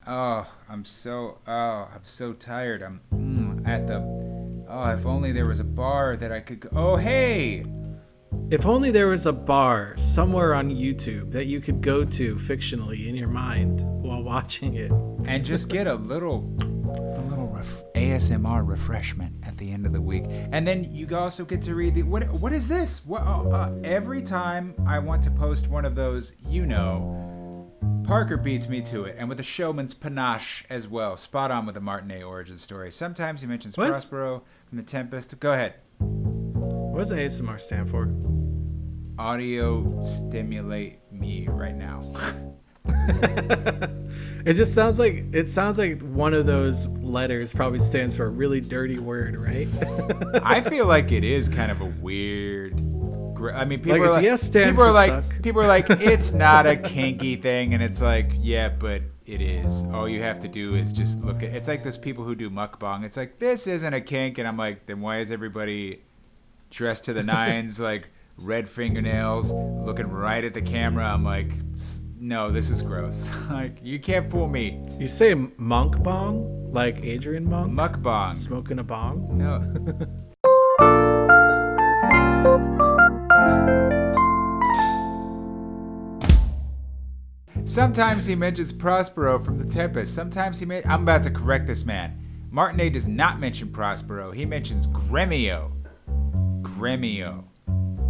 I'm so tired. I'm at the. Oh, if only there was a bar that I could go. Oh, hey! If only there was a bar somewhere on YouTube that you could go to fictionally in your mind while watching it. And just get a little ASMR refreshment at the end of the week. And then you also get to read what is this? Every time I want to post one of those, Parker beats me to it, and with a showman's panache as well. Spot on with the Martinet origin story. Sometimes he mentions Prospero from The Tempest. Go ahead. What does ASMR stand for? Audio stimulate me right now. It just sounds like one of those letters probably stands for a really dirty word, right? I feel like it is kind of a weird. I mean, people are like, it's not a kinky thing, and it's like, yeah, but it is. All you have to do is just look at. It's like those people who do mukbang. It's like, this isn't a kink, and I'm like, then why is everybody dressed to the nines, like red fingernails, looking right at the camera? I'm like, no, this is gross. Like, you can't fool me. You say monk bong, like Adrian Monk? Mukbang. Smoking a bong? No. Sometimes he mentions Prospero from The Tempest. Sometimes I'm about to correct this man. Martinet does not mention Prospero. He mentions Gremio.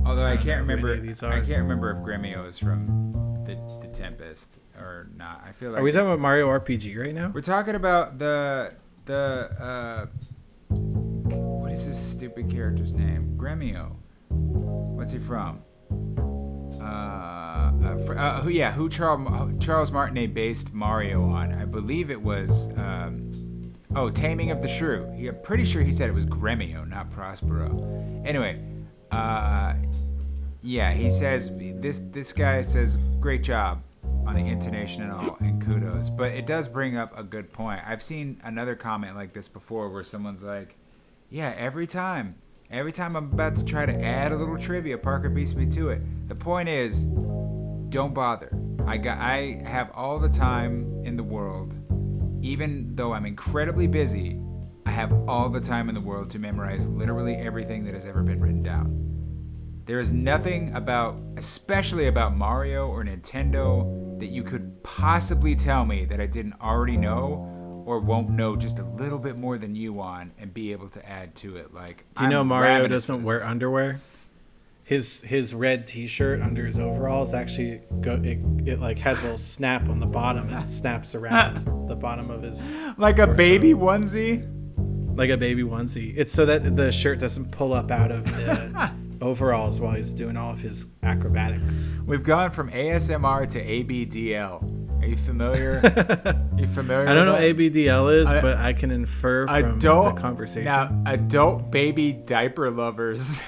Although I can't remember if Gremio is from the Tempest or not. I feel like. Are we talking about Mario RPG right now? We're talking about the what is this stupid character's name? Gremio. What's he from? Who Charles Martinet based Mario on? I believe it was Taming of the Shrew. I'm pretty sure he said it was Gremio, not Prospero. Anyway, he says this guy says great job on the intonation and all, and kudos. But it does bring up a good point. I've seen another comment like this before where someone's like, yeah, every time I'm about to try to add a little trivia, Parker beats me to it. The point is, don't bother. I have all the time in the world. Even though I'm incredibly busy, I have all the time in the world to memorize literally everything that has ever been written down. There is nothing especially about Mario or Nintendo, that you could possibly tell me that I didn't already know or won't know just a little bit more than you on and be able to add to it. Like, do you know Mario doesn't wear underwear? His red T-shirt under his overalls actually it like has a little snap on the bottom and snaps around the bottom of his like a torso. Baby onesie. Like a baby onesie. It's so that the shirt doesn't pull up out of the overalls while he's doing all of his acrobatics. We've gone from ASMR to ABDL. Are you familiar? I don't know what ABDL is, but I can infer from the conversation. Now, adult baby diaper lovers.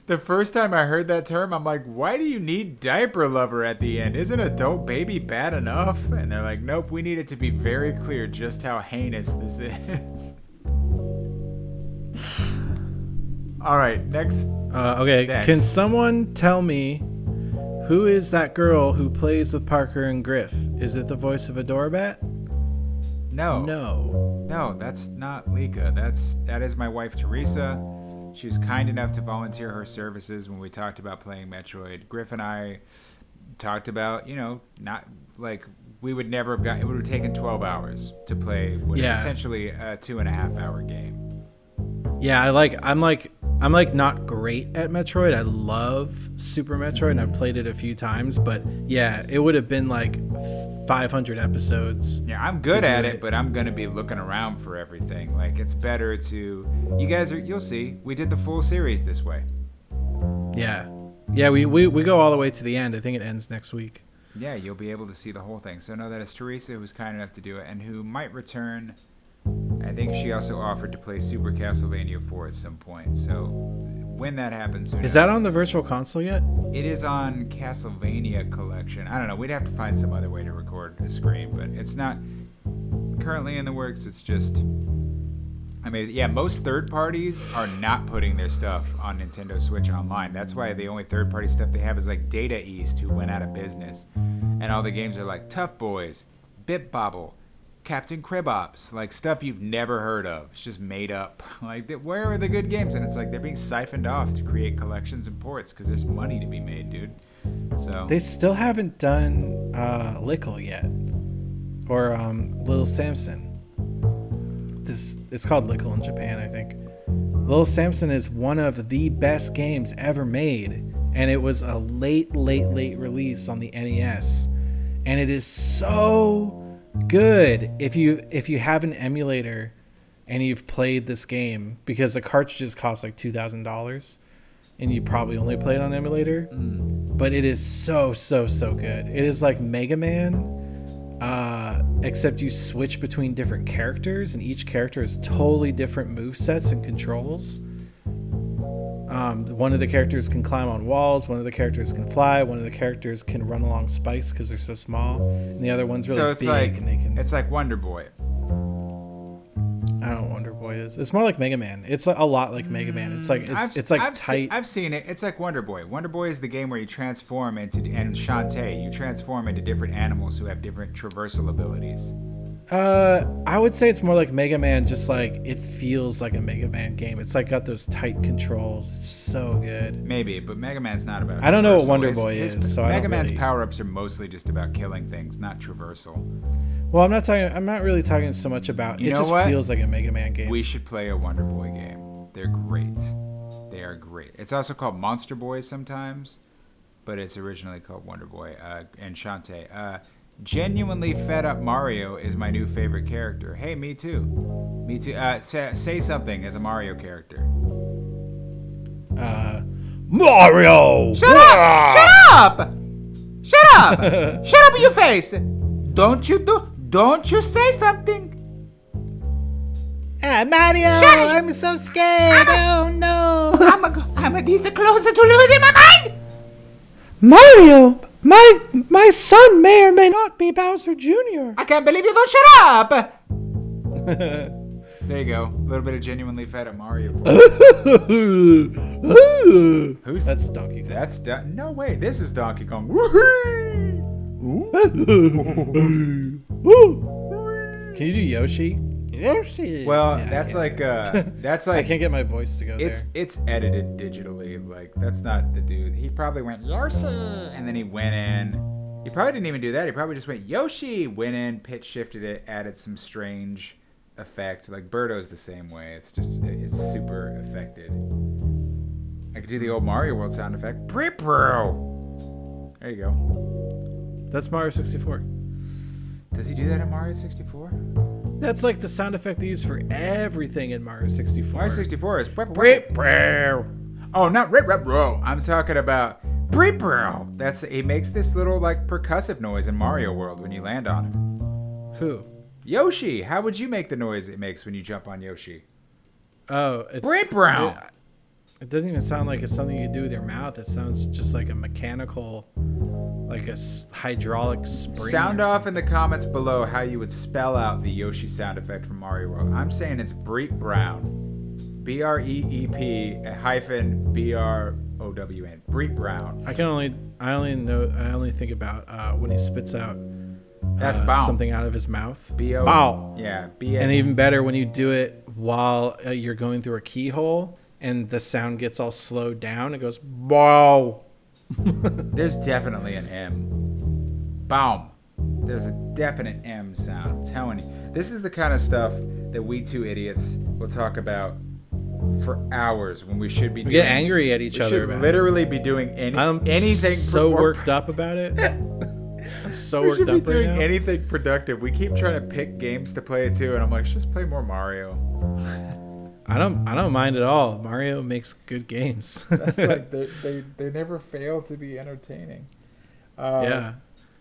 The first time I heard that term, I'm like, why do you need diaper lover at the end? Isn't adult baby bad enough? And they're like, nope, we need it to be very clear just how heinous this is. All right, next. Okay, next. Can someone tell me who is that girl who plays with Parker and Grif? Is it the voice of a Doorbat? No, that's not Lika. That is my wife, Teresa. She was kind enough to volunteer her services when we talked about playing Metroid. Grif and I talked about, not like we would never have it would have taken 12 hours to play what is essentially a 2.5 hour game. Yeah, I'm like not great at Metroid. I love Super Metroid and I've played it a few times, but yeah, it would have been like 500 episodes. Yeah, I'm good at it, but I'm going to be looking around for everything. Like, it's better to, you'll see, we did the full series this way. Yeah, we go all the way to the end. I think it ends next week. Yeah, you'll be able to see the whole thing. So know that it's Teresa who's kind enough to do it and who might return. I think she also offered to play Super Castlevania 4 at some point. So when that happens, is that on the Virtual Console yet? It is on Castlevania Collection. I don't know. We'd have to find some other way to record a screen, but it's not currently in the works. It's just, most third parties are not putting their stuff on Nintendo Switch Online. That's why the only third party stuff they have is like Data East, who went out of business, and all the games are like Tough Boys, Bip Bobble, Captain Kribops, like stuff you've never heard of. It's just made up. Like, where are the good games? And it's like they're being siphoned off to create collections and ports because there's money to be made, dude. So They still haven't done Lickle yet, or Little Samson. It's called Lickle in Japan, I think. Little Samson is one of the best games ever made, and it was a late release on the NES, and it is so good if you have an emulator and you've played this game, because the cartridges cost like $2,000 and you probably only play it on emulator. But it is so good. It is like Mega Man, except you switch between different characters, and each character has totally different movesets and controls. One of the characters can climb on walls, one of the characters can fly, one of the characters can run along spikes because they're so small, and the other one's really so it's big. like And they can. it's like Wonder Boy. I don't know what Wonder Boy is. It's more like Mega Man. It's a lot like Mega Man. It's like it's like tight. I've seen it. It's like Wonder Boy. Wonder Boy is the game where you transform into, and Shantae, you transform into different animals who have different traversal abilities. I would say it's more like Mega Man, just like it feels like a Mega Man game. It's like got those tight controls. It's so good. Maybe, but Mega Man's not about. I don't know what traversal. Wonder Boy is, so I Mega don't Man's really... power-ups are mostly just about killing things, not traversal. Well, I'm not really talking so much about. You It know just what? feels like a Mega Man game. We should play a Wonder Boy game. They're great. They are great. It's also called Monster Boy sometimes, but it's originally called Wonder Boy. And Shantae. Genuinely fed up Mario is my new favorite character. Hey, me too. Me too. Say something as a Mario character. Mario! Shut up! Shut up! Shut up! Shut up, your face! Don't you say something? Mario! I'm so scared! Oh no! I'm a decent closer to losing my mind! Mario! My son may or may not be Bowser Jr. I can't believe you don't shut up! There you go. A little bit of genuinely fed up Mario. Who's That's Donkey Kong. That's no way. This is Donkey Kong. Can you do Yoshi? Yoshi. Well, Yeah, that's like that's I like can't get my voice to go it's edited digitally. Like, that's not the dude. He probably went Yoshi, and then he went in. He probably didn't even do that. He probably just went Yoshi, went in, pitch shifted it, added some strange effect. Like Birdo's the same way. It's super affected. I could do the old Mario World sound effect. Bro. There you go. That's Mario 64. Does he do that in Mario 64? That's like the sound effect they use for everything in Mario 64. Mario 64 is Oh, not rip bro. I'm talking about bro. He makes this little like percussive noise in Mario World when you land on him. who? Yoshi. How would you make the noise it makes when you jump on Yoshi? Oh, it's Brown. It doesn't even sound like it's something you do with your mouth. It sounds just like a mechanical, like a hydraulic spring. Sound or off in something. the comments below how you would spell out the Yoshi sound effect from Mario World. I'm saying it's Breep Brown. BREEP hyphen BROWN. Breep Brown. I only think about when he spits out That's bow. something out of his mouth. B-O. Bow. Yeah. And even better when you do it while you're going through a keyhole and the sound gets all slowed down. It goes bow. There's definitely an M. Baum. There's a definite M sound. I'm telling you. This is the kind of stuff that we two idiots will talk about for hours when we should be We get angry at each we other should about literally be doing I'm anything so worked up about it. I'm so we worked should be up right doing now. anything productive. We keep trying to pick games to play too, and I'm like, just play more Mario. I don't mind at all. Mario makes good games. That's like they never fail to be entertaining. Yeah.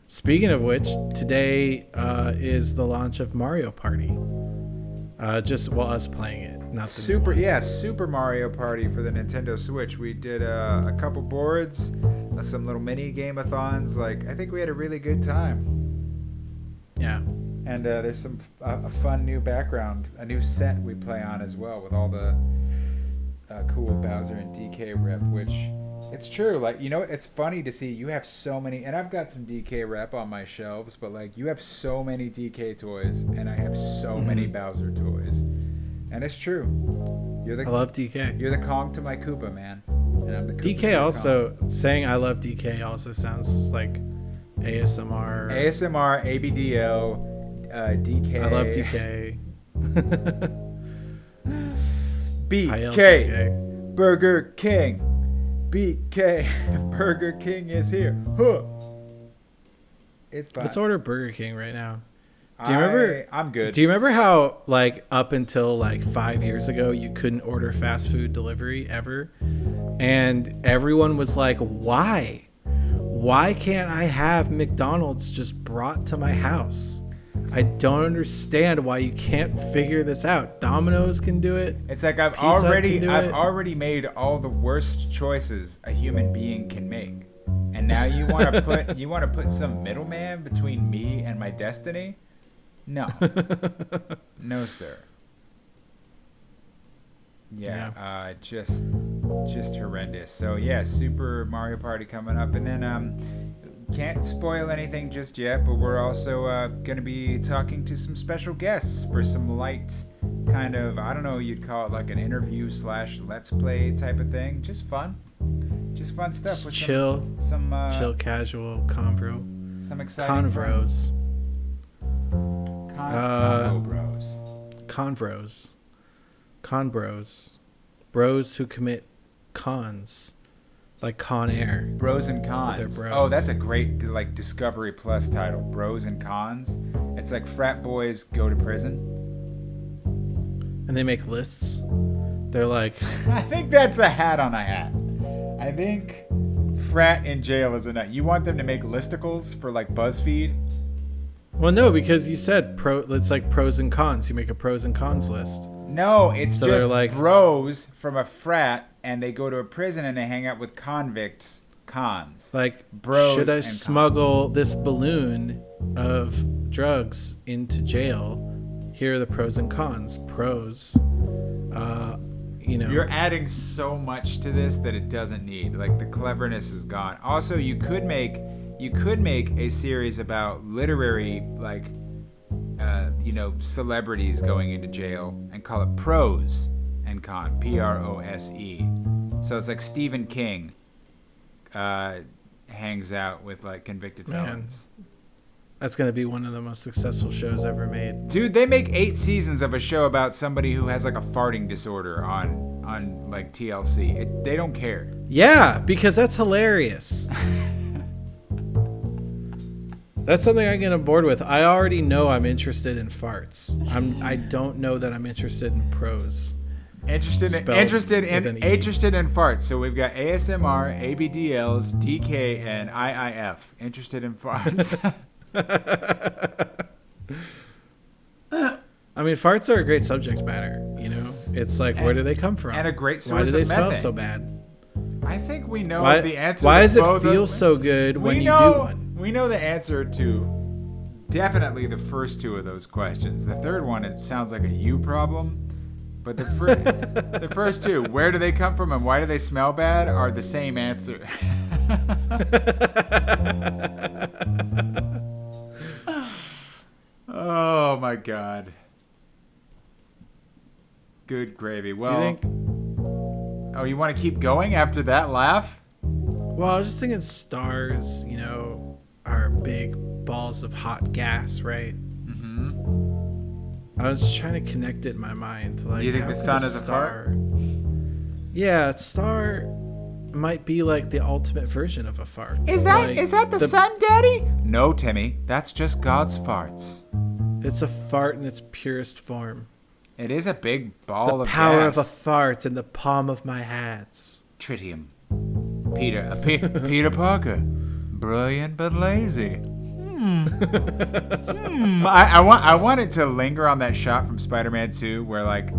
Speaking of which, today is the launch of Mario Party. Just us playing it, not the Super Mario Party for the Nintendo Switch. We did a couple boards, some little mini game-a-thons. Like, I think we had a really good time. Yeah. And there's some a fun new background, a new set we play on as well with all the cool Bowser and DK rep, which It's true. Like, you know, it's funny to see you have so many, and I've got some DK rep on my shelves, but like you have so many DK toys, and I have so many Bowser toys, and it's true. I love DK. You're the Kong to my Koopa, man. And I'm the Koopa to DK the also Kong. saying I love DK also sounds like ASMR. ASMR, ABDL, DK. I love DK. BK. DK. Burger King. BK. Burger King is here. Huh. It's fine. Let's order Burger King right now. Do you remember? I'm good. Do you remember how, like, up until like 5 years ago, you couldn't order fast food delivery ever? And everyone was like, why? Why can't I have McDonald's just brought to my house? I don't understand why you can't figure this out. Domino's can do it. It's like I've Pizza already made all the worst choices a human being can make. And now you want to put some middleman between me and my destiny? No. No, sir. Yeah. Just horrendous. So yeah, Super Mario Party coming up, and then can't spoil anything just yet, but we're also gonna be talking to some special guests for some light kind of, I don't know, you'd call it like an interview / let's play type of thing. Just fun stuff with chill casual convo. Some exciting Convros. Conbros. Bros who commit cons. Like Con Air. Bros and Cons. They're bros. Oh, that's a great like Discovery Plus title. Bros and Cons. It's like frat boys go to prison. And they make lists. They're like... I think that's a hat on a hat. I think frat in jail is enough. You want them to make listicles for like BuzzFeed? Well, no, because you said it's like pros and cons. You make a pros and cons list. No, it's so just like, bros from a frat, and they go to a prison and they hang out with convicts. Cons. Like, bros. Should I smuggle this balloon of drugs into jail? Here are the pros and cons. Pros, You're adding so much to this that it doesn't need. Like, the cleverness is gone. Also, you could make a series about literary, like, celebrities going into jail and call it Pros and Con, Prose. So it's like Stephen King hangs out with like convicted felons. That's going to be one of the most successful shows ever made. Dude, they make 8 seasons of a show about somebody who has like a farting disorder on like TLC. They don't care. Yeah, because that's hilarious. That's something I get on board with. I already know I'm interested in farts. I don't know that I'm interested in pros. Interested in farts. So we've got ASMR, ABDLs, DK, and IIF. Interested in farts. I mean, farts are a great subject matter. You know, it's like, where do they come from? And a great source Why do they of smell methane. So bad? I think we know the answer. Why does it both feel so good when you do one? We know the answer to definitely the first 2 of those questions. The third one, it sounds like a you problem. But the first 2, where do they come from and why do they smell bad, are the same answer. Oh my God. Good gravy. Well, you want to keep going after that laugh? Well, I was just thinking stars, are big balls of hot gas, right? Mm-hmm. I was trying to connect it in my mind to like. Do you think the sun is a fart? Yeah, a star might be like the ultimate version of a fart. Is that the sun, Daddy? No, Timmy. That's just God's farts. It's a fart in its purest form. It is a big ball of gas. The power of a fart in the palm of my hands. Tritium. Peter Parker. Brilliant but lazy. I want it to linger on that shot from Spider-Man 2 where like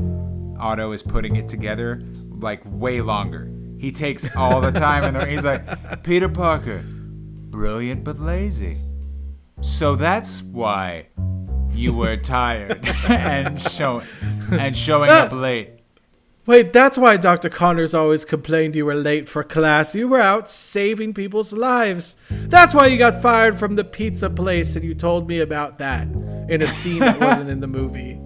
Otto is putting it together like way longer. He takes all the time and he's like, Peter Parker, brilliant but lazy. So that's why you were tired and showing up late. Wait, that's why Dr. Connors always complained you were late for class. You were out saving people's lives. That's why you got fired from the pizza place, and you told me about that in a scene that wasn't in the movie.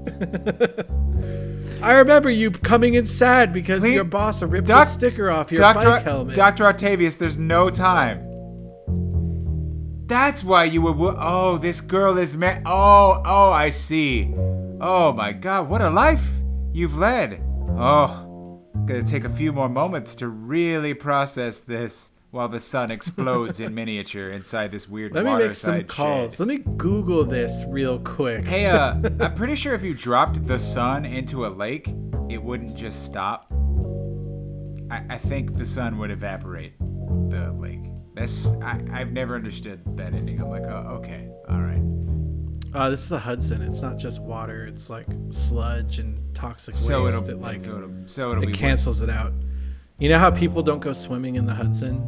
I remember you coming in sad because your boss ripped the sticker off your bike helmet. Dr. Octavius, there's no time. That's why you were... Oh, this girl is... Oh, I see. Oh, my God. What a life you've led. Oh, gonna take a few more moments to really process this while the sun explodes in miniature inside this weird waterside Let me make some calls. shed. Let me Google this real quick. Hey, I'm pretty sure if you dropped the sun into a lake, it wouldn't just stop. I think the sun would evaporate the lake. I've never understood that ending. I'm like, oh, okay, all right. This is the Hudson. It's not just water. It's like sludge and toxic waste. So it'll it be cancels it out. You know how people don't go swimming in the Hudson?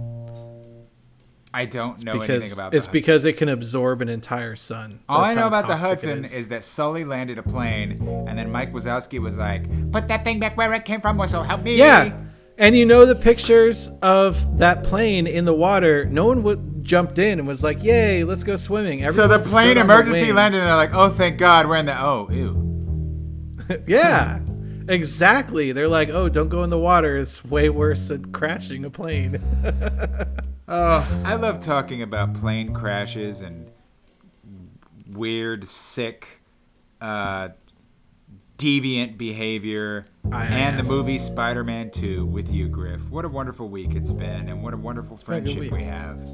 I don't know anything about that. It's because it can absorb an entire sun. All I know about the Hudson is that Sully landed a plane, and then Mike Wazowski was like, "Put that thing back where it came from, so help me." Yeah, and you know the pictures of that plane in the water. No one jumped in and was like, "Yay, let's go swimming." So the plane emergency landed, and they're like, "Oh, thank God, we're in the ew." Yeah, exactly. They're like, "Oh, don't go in the water. It's way worse than crashing a plane." Oh, I love talking about plane crashes and weird, sick, deviant behavior and the movie Spider-Man 2 with you, Griff. What a wonderful week it's been, and what a wonderful friendship we have.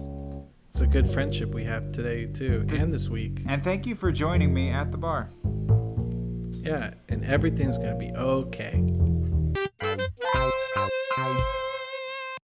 It's a good friendship we have today, too, and this week. And thank you for joining me at the bar. Yeah, and everything's going to be okay.